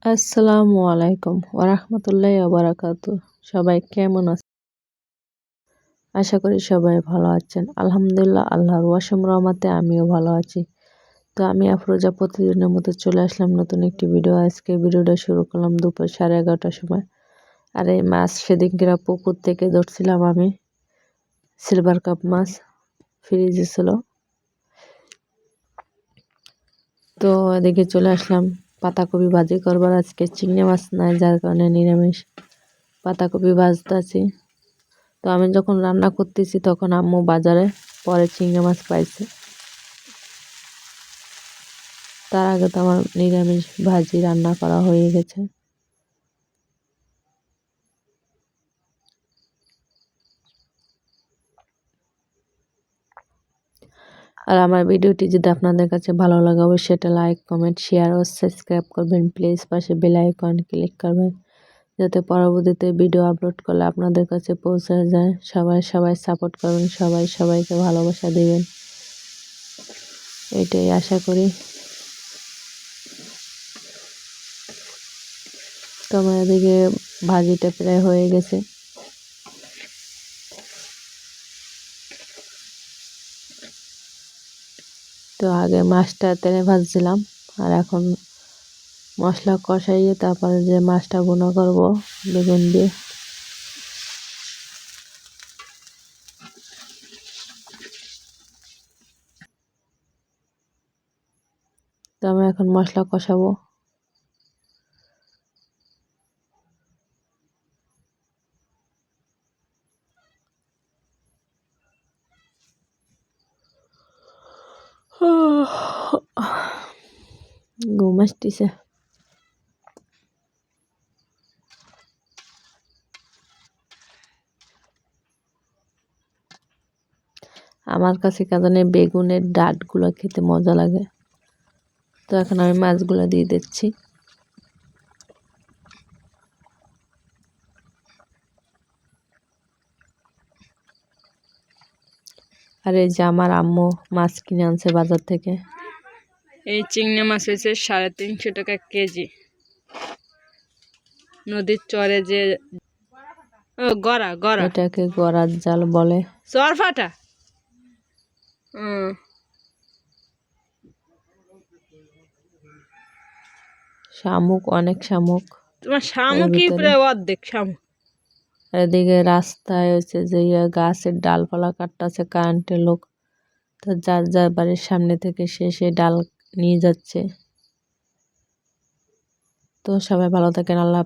আসসালামু আলাইকুম ওরহমতুল্লাহি ওয়াবারাকাতুহ। সবাই কেমন আছেন? আশা করি সবাই ভালো আছেন। আলহামদুলিল্লাহ, আল্লাহর ওয়াসিম রহমতে আমিও ভালো আছি। তো আমি আফরোজা প্রতিদিনের মতো চলে আসলাম নতুন একটি ভিডিও। আজকে ভিডিওটা শুরু করলাম দুপুর 11:30টার সময়। আর এই মাছ সেদিনকে পুকুর থেকে ধরছিলাম আমি, সিলভার কাপ মাছ ফ্রিজে ছিল। তো এদিকে চলে আসলাম পাতাকপি ভাজি করবার। আজকে চিংড়ি মাছ নাই, যার কারণে নিরামিষ পাতাকপি ভাজতেছি। তো আমি যখন রান্না করতেছি তখন আম্মু বাজারে পরে চিংড়ি মাছ পাইছে। তার আগে তো আমার নিরামিষ ভাজি রান্না করা হয়ে গেছে। আর আমার ভিডিওটি যদি আপনাদের কাছে ভালো লাগে অবশ্যই সেটা লাইক, কমেন্ট, শেয়ার ও সাবস্ক্রাইব করবেন। প্লিজ পাশে বেল আইকন ক্লিক করবেন যাতে পরবর্তীতে ভিডিও আপলোড করলে আপনাদের কাছে পৌঁছে যায়। সবাই সাপোর্ট করবেন, সবাইকে ভালোবাসা দিবেন, এটাই আশা করি। তো আমার এদিকে ভাজিটা প্রায় হয়ে গেছে। তো আগে মাছটা তেলে ভাজছিলাম, আর এখন মশলা কষাইয়ে তারপরে যে মাছটা ভুনা করব বেগুন দিয়ে। তো আমি এখন মশলা কষাবো। ঘুম আসতেছে। আমার কাছে কাজনে বেগুনের ডাঁটগুলো খেতে মজা লাগে। তো এখন আমি মাছগুলো দিয়ে দিচ্ছি। আর এই যে আমার আম্মু মাছ কিনে আনছে বাজার থেকে। এই চিংড়ি মাছ হয়েছে 350 টাকা কেজি। নদীর চরে যে গড়া এটাকে গড়ার জাল বলে। চর ফাটা। শামুক, অনেক শামুক। তোমার শামুকই প্রায় অর্ধেক শামুক। এদিকে রাস্তায় হচ্ছে যে গাছের ডালপালা কাটতেছে কারেন্টের লোক। তো যার বাড়ির সামনে থেকে সে ডাল নিয়ে যাচ্ছে। তো সবাই ভালো থাকেন। আল্লাহ।